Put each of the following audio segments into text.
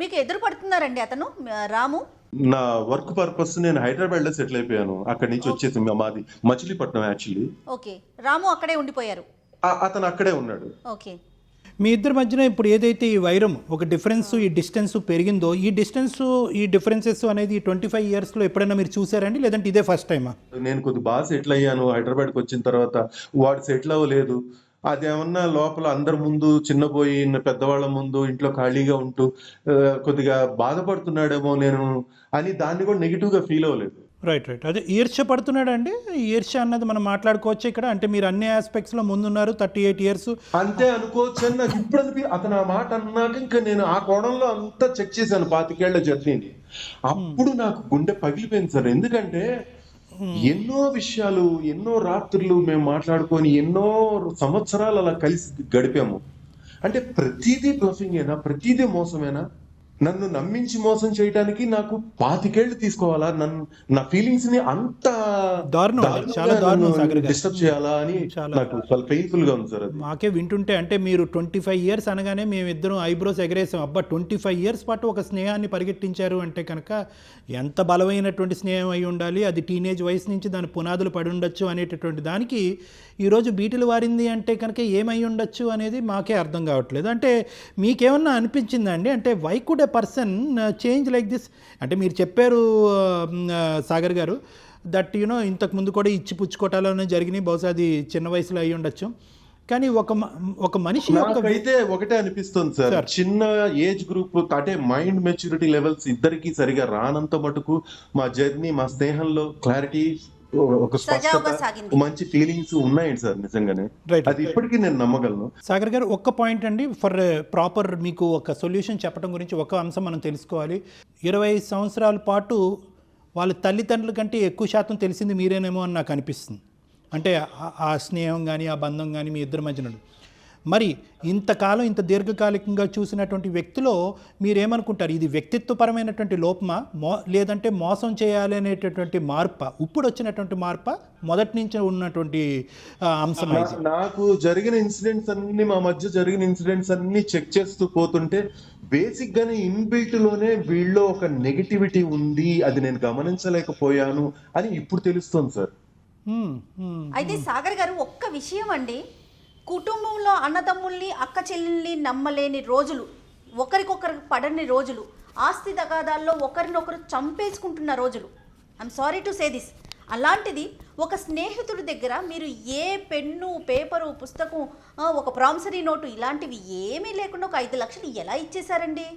మీకు ఎదురు పడుతున్నారండి అతను రాము? నా వర్క్ పర్పస్ నేను హైదరాబాద్ లో సెటిల్ అయిపోయాను. అక్కడి నుంచి వచ్చేసి మాది మచిలీపట్నం యాక్చువల్లీ. ఓకే. రాము అక్కడే ఉండిపోయారు. అతను అక్కడే ఉన్నాడు. ఓకే. మీ ఇద్దరి మధ్యన ఇప్పుడు ఏదైతే ఈ వైరం, ఒక డిఫరెన్స్, ఈ డిస్టెన్స్ పెరిగిందో, ఈ డిఫరెన్సెస్ అనేది 25 yearsలో ఎప్పుడైనా మీరు చూసారండి, లేదంటే ఇదే ఫస్ట్ టైమా? నేను కొద్ది బాగా సెటిల్ అయ్యాను. హైదరాబాద్కి వచ్చిన తర్వాత వాడు సెటిల్ అవ్వలేదు. అదేమన్నా లోపల అందరి ముందు చిన్నపోయి పెద్దవాళ్ళ ముందు ఇంట్లో ఖాళీగా ఉంటూ కొద్దిగా బాధపడుతున్నాడేమో నేను అని దాన్ని కూడా నెగిటివ్ గా ఫీల్ అవ్వలేదు. రైట్. అదే ఈర్ష్య పడుతున్నాడు అండి. ఈర్ష్య అన్నది మనం మాట్లాడుకోవచ్చు ఇక్కడ. అంటే మీరు అన్ని ఆస్పెక్ట్స్ లో ముందున్నారు, 38 years అంతే అనుకోవచ్చు అని నాకు ఇప్పుడు అతను ఆ మాట అన్నాక ఇంకా నేను ఆ కోణంలో అంతా చెక్ చేశాను 25 ఏళ్ల జర్నీని. అప్పుడు నాకు గుండె పగిలిపోయింది సార్. ఎందుకంటే ఎన్నో విషయాలు, ఎన్నో రాత్రులు మేము మాట్లాడుకొని ఎన్నో సంవత్సరాలు అలా కలిసి గడిపాము. అంటే ప్రతిదీ బ్లఫింగేనా, ప్రతిదీ మోసమేనా? నన్ను నమ్మించి మోసం చేయడానికి నాకు 25 ఏళ్ళు తీసుకోవాలా? నా ఫీలింగ్స్ ని అంత డిస్టర్బ్ చేయాలా అని నాకు చాలా పెయిన్ఫుల్ గా ఉంది సార్. అది మాకే వింటుంటే, అంటే మీరు 25 years అనగానే మేమిద్దరం ఐబ్రోస్ ఎగరేసాం. అబ్బా 25 years పాటు ఒక స్నేహాన్ని పరిగెట్టించారు అంటే కనుక ఎంత బలమైనటువంటి స్నేహం అయి ఉండాలి, అది టీనేజ్ వయసు నుంచి దాని పునాదులు పడి ఉండొచ్చు అనేటటువంటి దానికి ఈరోజు బీటులు వారింది అంటే కనుక ఏమై ఉండొచ్చు అనేది మాకే అర్థం కావట్లేదు. అంటే మీకేమన్నా అనిపించిందా అండి? అంటే why could a person change like this? అంటే మీరు చెప్పారు సాగర్ గారు దట్ ఇంతకు ముందు కూడా ఇచ్చి పుచ్చుకోటాలోనే జరిగినాయి, బహుశా అది చిన్న వయసులో అయి ఉండొచ్చు. కానీ ఒక మనిషి అయితే ఒకటే అనిపిస్తుంది సార్, చిన్న ఏజ్ గ్రూప్ అంటే మైండ్ మెచ్యూరిటీ లెవెల్స్ ఇద్దరికి సరిగా రానంత మటుకు మా జర్నీ, మా స్నేహంలో క్లారిటీ, ఒక స్పష్టత, మంచి ఫీలింగ్స్ ఉన్నాయండి సార్ నిజంగానే. అది ఇప్పటికీ నేను నమ్మగలను. సాగర్ గారు ఒక్క పాయింట్ అండి, ఫర్ ప్రాపర్ మీకు ఒక సొల్యూషన్ చెప్పడం గురించి ఒక అంశం మనం తెలుసుకోవాలి. 25 సంవత్సరాల పాటు వాళ్ళ తల్లిదండ్రుల కంటే ఎక్కువ శాతం తెలిసింది మీరేనేమో అని నాకు అనిపిస్తుంది. అంటే ఆ స్నేహం కానీ ఆ బంధం కానీ మీ ఇద్దరి మధ్యన. మరి ఇంతకాలం ఇంత దీర్ఘకాలికంగా చూసినటువంటి వ్యక్తిలో మీరేమనుకుంటారు? ఇది వ్యక్తిత్వపరమైనటువంటి లోపమా, లేదంటే మోసం చేయాలి అనేటటువంటి మార్పా, ఇప్పుడు వచ్చినటువంటి మార్పా, మొదటి నుంచి ఉన్నటువంటి అంశం? నాకు జరిగిన ఇన్సిడెంట్స్ అన్ని, మా మధ్య జరిగిన ఇన్సిడెంట్స్ అన్ని చెక్ చేస్తూ పోతుంటే బేసిక్ గానే ఇన్బిల్ట్ లోనే వీళ్ళలో ఒక నెగిటివిటీ ఉంది, అది నేను గమనించలేకపోయాను అని ఇప్పుడు తెలుస్తుంది సార్. అయితే సాగర్ గారు ఒక్క విషయం అండి, కుటుంబంలో అన్నదమ్ముల్ని అక్క చెల్లెల్ని నమ్మలేని రోజులు, ఒకరికొకరికి పడని రోజులు, ఆస్తి తగాదాల్లో ఒకరినొకరు చంపేసుకుంటున్న రోజులు, I'm sorry to say this. అలాంటిది ఒక స్నేహితుడి దగ్గర మీరు ఏ పెన్ను, పేపరు, పుస్తకం, ఒక ప్రామిసరీ నోటు ఇలాంటివి ఏమీ లేకుండా ఒక 5 లక్షలు ఎలా ఇచ్చేశారండి?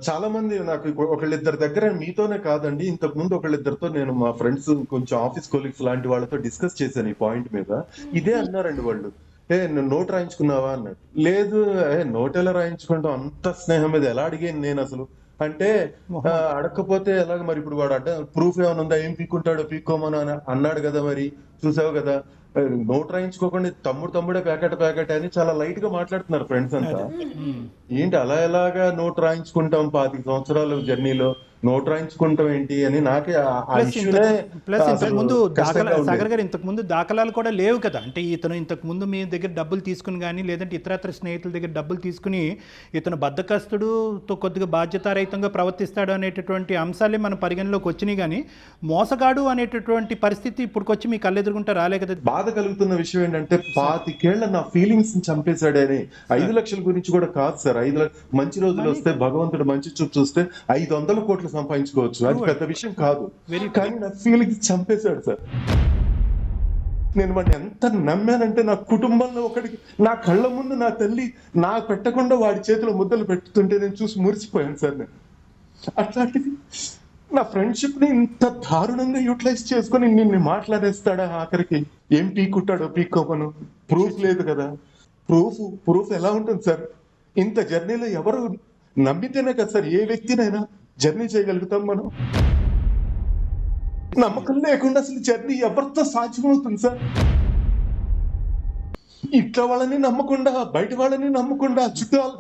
చాలా మంది నాకు ఒకళ్ళిద్దరి దగ్గర, మీతోనే కాదండి, ఇంతకు ముందు ఒకళ్ళిద్దరితో నేను మా ఫ్రెండ్స్, కొంచెం ఆఫీస్ కొలీగ్స్ లాంటి వాళ్ళతో డిస్కస్ చేశాను ఈ పాయింట్ మీద. ఇదే అన్నారండి వాళ్ళు, నోట్ రాయించుకున్నావా అన్నాడు. లేదు, నోట్ ఎలా రాయించుకుంటాం, అంత స్నేహం మీద ఎలా అడిగాను నేను అసలు అంటే, అడగకపోతే ఎలాగ మరి, ఇప్పుడు వాడు ప్రూఫ్ ఏమైనా ఉందా, ఏం పీక్కుంటాడో పీక్కోమని అన్నాడు కదా, మరి చూసావు కదా, నోట్ రాయించుకోకుండా తమ్ముడే ప్యాకెట్ అని చాలా లైట్ గా మాట్లాడుతున్నారు ఫ్రెండ్స్ అంతా. ఏంటి అలా ఎలాగా నోట్ రాయించుకుంటాం 25 సంవత్సరాల జర్నీలో, నోట్ రాయించుకుంటాం ఏంటి అని నాకే ప్లస్ ఇంతకుముందు సాగర్ గారు ఇంతకు ముందు దాఖలాలు కూడా లేవు కదా. అంటే ఇతను ఇంతకు ముందు మీ దగ్గర డబ్బులు తీసుకుని కానీ, లేదంటే ఇతరత్ర స్నేహితుల దగ్గర డబ్బులు తీసుకుని ఇతను బద్ధకస్తుడుతో కొద్దిగా బాధ్యతారహితంగా ప్రవర్తిస్తాడు అనేటటువంటి అంశాలే మన పరిగణలోకి వచ్చినాయి. కానీ మోసగాడు అనేటటువంటి పరిస్థితి ఇప్పుడుకొచ్చి మీ కళ్ళెదురుగుంటే రాలే కదా. బాధ కలుగుతున్న విషయం ఏంటంటే 25 ఏళ్ల నా ఫీలింగ్స్ ని చంపేశాడని. 5 లక్షల గురించి కూడా కాదు సార్. 5 మంచి రోజులు వస్తే, భగవంతుడు మంచి చూపు చూస్తే 500 కోట్లు సంపాదించుకోవచ్చు, అది పెద్ద విషయం కాదు. కానీ నా ఫీలింగ్స్ చంపేశాడు సార్. నేను వాడిని ఎంత నమ్మానంటే, నా కుటుంబంలో ఒకడికి, నా కళ్ళ ముందు నా తల్లి నా పెట్టకుండా వాడి చేతిలో ముద్దలు పెట్టుతుంటే నేను చూసి మురిసిపోయాను సార్. నేను అట్లాంటిది నా ఫ్రెండ్షిప్ ని ఇంత దారుణంగా యూటిలైజ్ చేసుకుని నిన్ను మాట్లాడేస్తాడా? ఆఖరికి ఏం పీక్కుంటాడో పీక్కోమను, ప్రూఫ్ లేదు కదా. ప్రూఫ్ ఎలా ఉంటుంది సార్? ఇంత జర్నీలో ఎవరు నమ్మితేనే కదా సార్ ఏ వ్యక్తినైనా జర్నీ చేయగలుగుతాం మనం. నమ్మకం లేకుండా అసలు జర్నీ ఎవరితో సాధ్యమవుతుంది సార్? ఇంట్లో వాళ్ళని నమ్మకుండా, బయట వాళ్ళని నమ్మకుండా,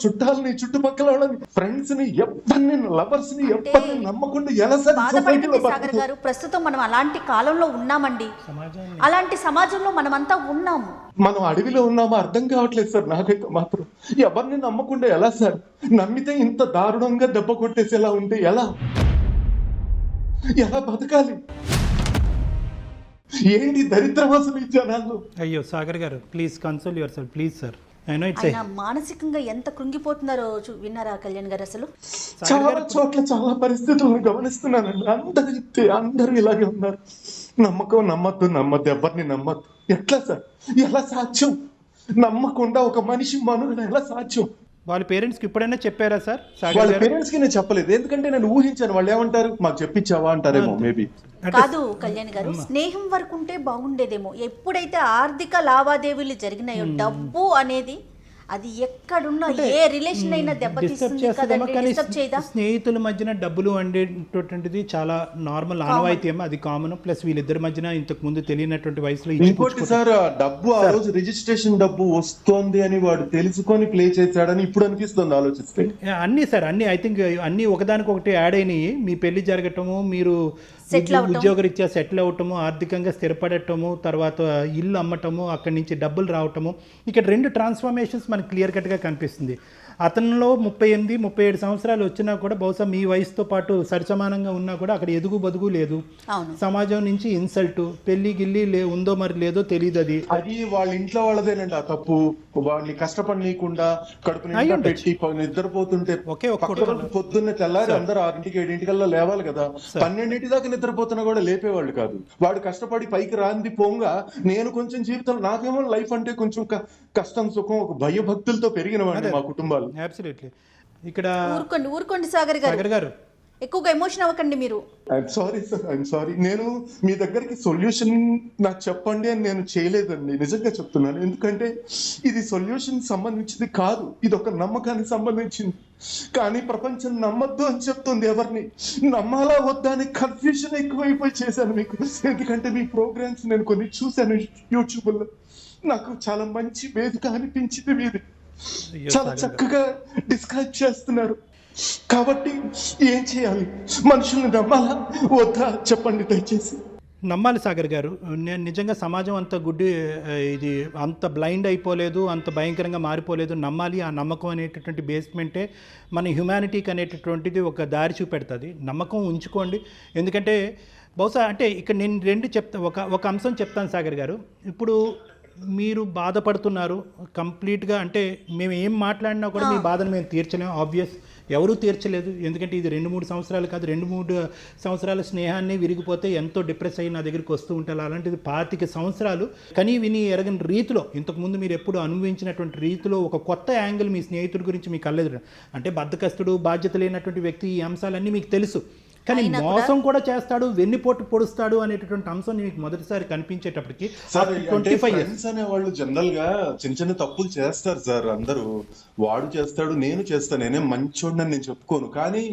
చుట్టాలని, చుట్టుపక్కల వాళ్ళని, ఫ్రెండ్స్ ని, ఎవరిని, లవర్స్ ని, ఎవరిని నమ్మకుండా ఎలా సార్ బాధపడకండి సాగర్ గారు, ప్రస్తుతం మనం అలాంటి కాలంలో ఉన్నామండి. అలాంటి సమాజంలో మనమంతా ఉన్నాము. మనం అడవిలో ఉన్నామో అర్థం కావట్లేదు సార్ నాకైతే మాత్రం. ఎవరిని నమ్మకుండా ఎలా సార్? నమ్మితే ఇంత దారుణంగా దెబ్బ కొట్టేసేలా ఉంటే ఎలా బతకాలి? ఏంటి దరిద్రం అసలు ఈ జనాల్లో? అయ్యో సాగర్ గారు, please console your self please sir. ఆయన మానసికంగా ఎంత కృంగిపోతున్నారో విన్నారా కళ్యాణ్ గారు? అసలు చాలా చోట్ల చాలా పరిస్థితులను గమనిస్తున్నానండి. అందరూ ఇలాగే ఉన్నారు. నమ్మద్దు, ఎవరిని నమ్మద్దు. ఎట్లా సార్? ఎలా సాధ్యం? నమ్మకుండా ఒక మనిషి మనుగడ ఎలా సాధ్యం? వాళ్ళ పేరెంట్స్కి ఇప్పుడైనా చెప్పారా సార్? వాళ్ళ పేరెంట్స్ కి నేను చెప్పలేదు, ఎందుకంటే నేను ఊహించాను వాళ్ళు ఏమంటారు, మాకు చెప్పించావా అంటారేమో మేబీ. కాదు కళ్యాణ్ గారు, స్నేహం వరకు ఉంటే బాగుండేదేమో. ఎప్పుడైతే ఆర్థిక లావాదేవీలు జరిగినాయో, డబ్బు అనేది అది ఎక్కడున్నా ఏ రిలేషన్ అయినా దెబ్బతీస్తుంది కదండి, డిస్టర్బ్ చేయదా? స్నేహితుల మధ్యన డబ్బులు అనేటటువంటిది చాలా నార్మల్ ఆనవాయితీ, అది కామన్. ప్లస్ వీళ్ళిద్దరి మధ్యన ఇంతకు ముందు తెలియనటువంటి వయసులో ఇంకోటి సార్, డబ్బు ఆ రోజు రిజిస్ట్రేషన్ డబ్బు వస్తోంది అని వాడు తెలుసుకొని ప్లే చేశాడని ఇప్పుడు అనిపిస్తుంది ఆలోచిస్తే. అన్ని సార్, అన్ని ఐ థింక్ అన్ని ఒకదానికొకటి యాడ్ అయినాయి. మీ పెళ్లి జరగటము, మీరు ఉద్యోగరీత్యా సెటిల్ అవటము, ఆర్థికంగా స్థిరపడటము, తర్వాత ఇల్లు అమ్మటము, అక్కడి నుంచి డబ్బులు రావటము, ఇక్కడ 2 ట్రాన్స్ఫర్మేషన్స్ మనకు క్లియర్ కట్గా కనిపిస్తుంది. అతనిలో 38, 37 సంవత్సరాలు వచ్చినా కూడా బహుశా మీ వయసుతో పాటు సరిసమానంగా ఉన్నా కూడా అక్కడ ఎదుగు బదుగు లేదు. సమాజం నుంచి ఇన్సల్ట్, పెళ్లి గిల్లి ఉందో మరి లేదో తెలియదు. అది వాళ్ళ ఇంట్లో వాళ్ళదేనండి ఆ తప్పు. వాళ్ళని కష్టపడనీయకుండా కడుపు నిండా పెట్టి నిద్రపోతుంటే పొద్దున్నే తెల్లారి అందరూ 6ంటికి 7ంటికల్లా లేవాలి కదా. 12ంటి దాకా నిద్రపోతున్నా కూడా లేపేవాళ్ళు కాదు. వాడు కష్టపడి పైకి రాంది పోంగా నేను కొంచెం జీవితం, నాకేమో లైఫ్ అంటే కొంచెం కష్టం సుఖం ఒక భయభక్తులతో పెరిగిన వాడిని మా కుటుంబాలు. ఇక్కడ ఊరుకోండి సాగర్ గారు, ఎక్కువగా ఎమోషన్ అవ్వకండి మీరు. I'm sorry sir, I'm sorry. నేను మీ దగ్గరికి సొల్యూషన్ నాకు చెప్పండి అని నేను చేయలేదండి, నిజంగా చెప్తున్నాను. ఎందుకంటే ఇది సొల్యూషన్ సంబంధించింది కాదు, ఇది ఒక నమ్మకానికి సంబంధించింది. కానీ ప్రపంచం నమ్మద్దు అని చెప్తుంది. ఎవరిని నమ్మాలా వద్దా అని కన్ఫ్యూజన్ ఎక్కువైపోయి చేశాను మీకు. ఎందుకంటే మీ ప్రోగ్రామ్స్ నేను కొన్ని చూశాను యూట్యూబ్లో, నాకు చాలా మంచి వేదిక అనిపించింది. మీది చాలా చక్కగా డిస్క్రైబ్ చేస్తున్నారు. కాబట్టి ఏం చేయాలి? మనుషుల్ని నమ్మాలా వద్దా చెప్పండి దయచేసి. నమ్మాలి సాగర్ గారు. నేను నిజంగా సమాజం అంత ఇది అంత బ్లైండ్ అయిపోలేదు, అంత భయంకరంగా మారిపోలేదు. నమ్మాలి. ఆ నమ్మకం అనేటటువంటి బేస్మెంటే మన హ్యుమానిటీకి అనేటటువంటిది ఒక దారి చూపెడుతుంది. నమ్మకం ఉంచుకోండి. ఎందుకంటే బహుశా అంటే ఇక్కడ నేను 2 ఒక అంశం చెప్తాను సాగర్ గారు. ఇప్పుడు మీరు బాధపడుతున్నారు కంప్లీట్గా, అంటే మేము ఏం మాట్లాడినా కూడా మీ బాధను మేము తీర్చలేము. ఆబ్వియస్, ఎవరూ తీర్చలేదు. ఎందుకంటే ఇది 2-3 సంవత్సరాలు కాదు, 2-3 సంవత్సరాల స్నేహాన్ని విరిగిపోతే ఎంతో డిప్రెస్ అయ్యి నా దగ్గరికి వస్తూ ఉంటారు. అలాంటిది 25 సంవత్సరాలు కనీ విని ఎరగని రీతిలో, ఇంతకుముందు మీరు ఎప్పుడు అనుభవించినటువంటి రీతిలో ఒక కొత్త యాంగిల్ మీ స్నేహితుడి గురించి మీకు కలదు. అంటే బద్ధకస్తుడు, బాధ్యత లేనటువంటి వ్యక్తి, ఈ అంశాలన్నీ మీకు తెలుసు. కానీ మోసం కూడా చేస్తాడు, వెన్నుపోటు పొడుస్తాడు అనేటటువంటి అంశం మీకు మొదటిసారి కనిపించేటప్పటికి 25 ఇయర్స్ అనే వాళ్ళు జనరల్ గా చిన్న చిన్న తప్పులు చేస్తారు సార్. అందరూ వాడు చేస్తాడు, నేను చేస్తాను, నేనేం మంచోడిని నేను చెప్పుకోను. కానీ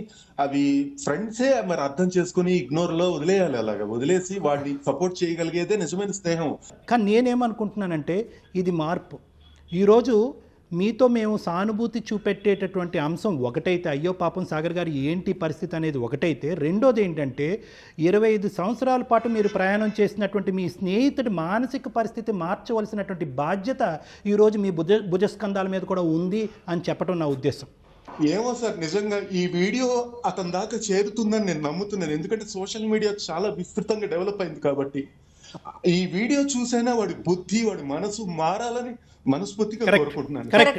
అవి ఫ్రెండ్సే మరి అర్థం చేసుకుని ఇగ్నోర్ లో వదిలేయాలి. అలాగా వదిలేసి వాడిని సపోర్ట్ చేయగలిగేదే నిజమైన స్నేహం. కానీ నేనేమనుకుంటున్నానంటే ఇది మార్పు. ఈరోజు మీతో మేము సానుభూతి చూపెట్టేటటువంటి అంశం ఒకటైతే, అయ్యో పాపం సాగర్ గారు ఏంటి పరిస్థితి అనేది ఒకటైతే, రెండోది ఏంటంటే 25 సంవత్సరాల పాటు మీరు ప్రయాణం చేసినటువంటి మీ స్నేహితుడి మానసిక పరిస్థితి మార్చవలసినటువంటి బాధ్యత ఈరోజు మీ భుజస్కంధాల మీద కూడా ఉంది అని చెప్పడం నా ఉద్దేశం. ఏమో సార్, నిజంగా ఈ వీడియో అతని దాకా చేరుతుందని నేను నమ్ముతున్నాను. ఎందుకంటే సోషల్ మీడియా చాలా విస్తృతంగా డెవలప్ అయింది కాబట్టి ఈ వీడియో చూసైనా వాడి బుద్ధి, వాడి మనసు మారాలని మనస్ఫూర్తిగా కోరుకుంటున్నాను. కరెక్ట్,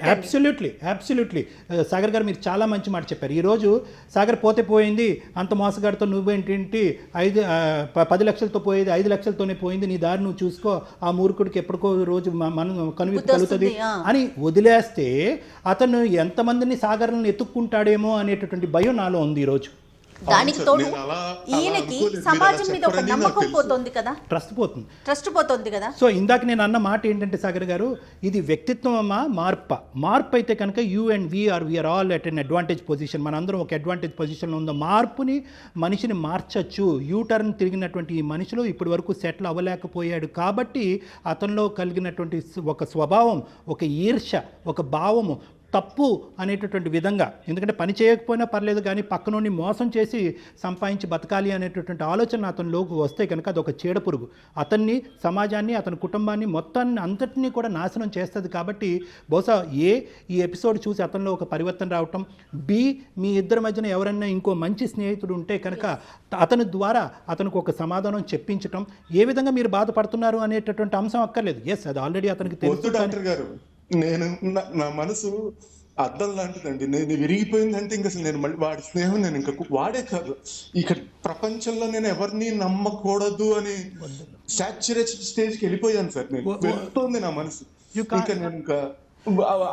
అబ్సల్యూట్లీ సాగర్ గారు మీరు చాలా మంచి మాట చెప్పారు. ఈరోజు సాగర్ పోతే పోయింది, అంత మోసగాడితో నువ్వేంటి 10 లక్షలతో పోయేది 5 లక్షలతోనే పోయింది, నీ దారి నువ్వు చూసుకో, ఆ మూర్ఖుడికి ఎప్పటికో రోజు మనం కనువిప్పు కలుగుతుంది అని వదిలేస్తే అతను ఎంతమందిని సాగర్లను ఎత్తుక్కుంటాడేమో అనేటటువంటి భయం నాలో ఉంది ఈరోజు. దానికి సార్, తోడు నేను అలా ఈయనకి అనుకోలేదు. మీరు సమాజం అలా మీద ఒక చెప్పరని నాకు నమ్మకం తెలుసు. పోతుంది కదా, ట్రస్ట్ పోతుంది. ట్రస్ట్ పోతుంది కదా. సో ఇందాక నేను అన్న మాట ఏంటంటే సాగర్ గారు, ఇది వ్యక్తిత్వమా మార్పు అయితే కనుక you and we are all at an advantage position. మనందరం ఒక అడ్వాంటేజ్ పొజిషన్లో ఉందో మార్పుని మనిషిని మార్చచ్చు. యూ టర్న్ తిరిగినటువంటి ఈ మనిషిలో ఇప్పటి వరకు సెటిల్ అవ్వలేకపోయాడు కాబట్టి అతనిలో కలిగినటువంటి ఒక స్వభావం, ఒక ఈర్ష్య, ఒక భావము తప్పు అనేటటువంటి విధంగా, ఎందుకంటే పని చేయకపోయినా పర్లేదు కానీ పక్కనుండి మోసం చేసి సంపాదించి బతకాలి అనేటటువంటి ఆలోచన అతనిలోకి వస్తే కనుక అది ఒక చీడపురుగు. అతన్ని, సమాజాన్ని, అతని కుటుంబాన్ని మొత్తాన్ని అంతటినీ కూడా నాశనం చేస్తుంది. కాబట్టి బహుశా ఈ ఎపిసోడ్ చూసి అతనిలో ఒక పరివర్తన రావటం, మీ ఇద్దరి మధ్యన ఎవరైనా ఇంకో మంచి స్నేహితుడు ఉంటే కనుక అతని ద్వారా అతనికి ఒక సమాధానం చెప్పించటం, ఏ విధంగా మీరు బాధపడుతున్నారు అనేటటువంటి అంశం అక్కర్లేదు. ఎస్, అది ఆల్రెడీ అతనికి వద్దు తెలుసు. డాక్టర్ గారు, నేను నా మనసు అద్దం లాంటిదండి. నేను విరిగిపోయిందంటే ఇంకా అసలు నేను మళ్ళీ వాడి స్నేహం నేను ఇంకా వాడే కాదు, ఇక ప్రపంచంలో నేను ఎవరిని నమ్మకూడదు అని సాచురేషన్ స్టేజ్కి వెళ్ళిపోయాను సార్. నేను వెళ్తోంది నా మనసు. ఇంకా నేను ఇంకా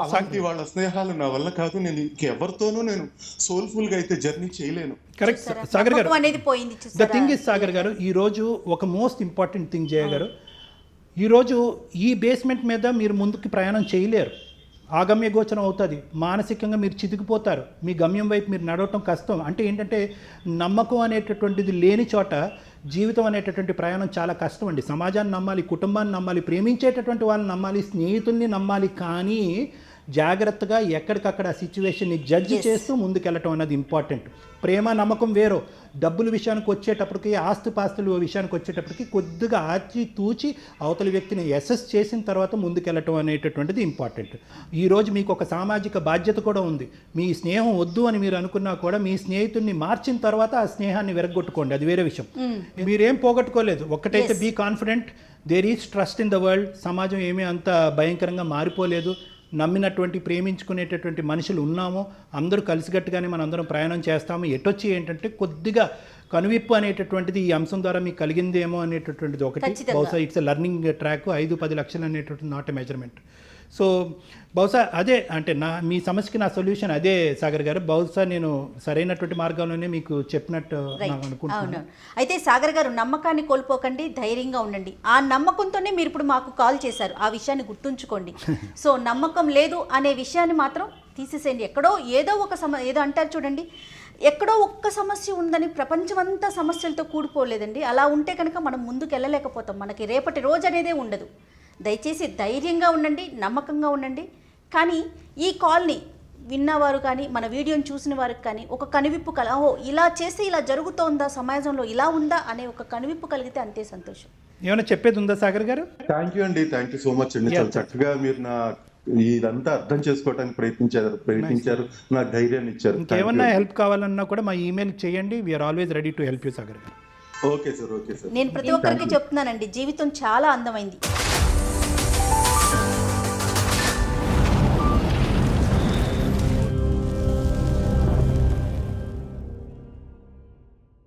అలాంటి వాళ్ళ స్నేహాలు నా వల్ల కాదు. నేను ఇంకెవరితోనూ నేను సోల్ఫుల్ గా అయితే జర్నీ చేయలేను. కరెక్ట్ సాగర్ గారు, నమ్మకం అనేది పోయింది. ద థింగ్ ఇస్ సాగర్ గారు, ఈరోజు ఒక మోస్ట్ ఇంపార్టెంట్ థింగ్ జయ గారు, ఈరోజు ఈ బేస్మెంట్ మీద మీరు ముందుకు ప్రయాణం చేయలేరు. ఆగమ్య గోచరం అవుతుంది. మానసికంగా మీరు చితికిపోతారు. మీ గమ్యం వైపు మీరు నడవటం కష్టం. అంటే ఏంటంటే నమ్మకం అనేటటువంటిది లేని చోట జీవితం అనేటటువంటి ప్రయాణం చాలా కష్టం అండి. సమాజాన్ని నమ్మాలి, కుటుంబాన్ని నమ్మాలి, ప్రేమించేటటువంటి వాళ్ళని నమ్మాలి, స్నేహితుల్ని నమ్మాలి. కానీ జాగ్రత్తగా ఎక్కడికక్కడ ఆ సిచ్యువేషన్ని జడ్జి చేస్తూ ముందుకెళ్ళటం అనేది ఇంపార్టెంట్. ప్రేమ నమ్మకం వేరు. డబ్బుల విషయానికి వచ్చేటప్పటికి, ఆస్తుపాస్తుల విషయానికి వచ్చేటప్పటికి కొద్దిగా ఆచి తూచి అవతలి వ్యక్తిని అసెస్ చేసిన తర్వాత ముందుకెళ్ళటం అనేటటువంటిది ఇంపార్టెంట్. ఈరోజు మీకు ఒక సామాజిక బాధ్యత కూడా ఉంది. మీ స్నేహం వద్దు అని మీరు అనుకున్నా కూడా మీ స్నేహితుడిని మార్చిన తర్వాత ఆ స్నేహాన్ని విరగొట్టుకోండి, అది వేరే విషయం. మీరేం పోగొట్టుకోలేదు. ఒక్కటైతే be confident, there is trust in the world. సమాజం ఏమీ అంత భయంకరంగా మారిపోలేదు. నమ్మినటువంటి, ప్రేమించుకునేటటువంటి మనుషులు ఉన్నాము. అందరూ కలిసికట్టుగానే మనం అందరం ప్రయాణం చేస్తాము. ఎటొచ్చి ఏంటంటే కొద్దిగా కనువిప్పు అనేటటువంటిది ఈ అంశం ద్వారా మీకు కలిగిందేమో అనేటటువంటిది ఒకటి. బహుశా ఇట్స్ లెర్నింగ్ ట్రాక్. 5-10 లక్షలు అనేటటువంటి నాట్ ఎ మెజర్మెంట్. సో బహుశా అదే అంటే మీ సమస్యకి నా సొల్యూషన్ అదే సాగర్ గారు. బహుశా నేను సరైనటువంటి మార్గంలోనే మీకు చెప్పినట్టు అనుకుంటున్నాను. అయితే సాగర్ గారు, నమ్మకాన్ని కోల్పోకండి, ధైర్యంగా ఉండండి. ఆ నమ్మకంతోనే మీరు ఇప్పుడు మాకు కాల్ చేశారు. ఆ విషయాన్ని గుర్తుంచుకోండి. సో నమ్మకం లేదు అనే విషయాన్ని మాత్రం తీసేసేయండి. ఎక్కడో ఏదో ఏదో అంటారు చూడండి, ఎక్కడో ఒక్క సమస్య ఉందని ప్రపంచమంతా సమస్యలతో కూడిపోలేదండి. అలా ఉంటే కనుక మనం ముందుకు వెళ్ళలేకపోతాం. మనకి రేపటి రోజు అనేదే ఉండదు. దయచేసి ధైర్యంగా ఉండండి, నమ్మకంగా ఉండండి. కానీ ఈ కాల్ని విన్నవారు కానీ, మన వీడియోని చూసిన వారికి కానీ ఒక కనువిప్పు ఇలా చేస్తే ఇలా జరుగుతోందా, సమాజంలో ఇలా ఉందా అనే ఒక కనువిప్పు కలిగితే అంతే సంతోషం. ఏమైనా చెప్పేది ఉందా సాగర్ గారు? థ్యాంక్ యూ అండి, థ్యాంక్ యూ సో మచ్ అండి. చాలా చక్కగా మీరు ఇదంతా అర్థం చేసుకోవడానికి ప్రయత్నించారు, నాకు ధైర్యాన్ని ఇచ్చారు. ఇంకేమన్నా హెల్ప్ కావాలన్నా కూడా మా ఈమెయిల్ చేయండి. We're always ready to help you Sagar గారు. Okay sir, okay sir. నేను ప్రతి ఒక్కరికి చెప్తున్నానండి, జీవితం చాలా అందమైంది.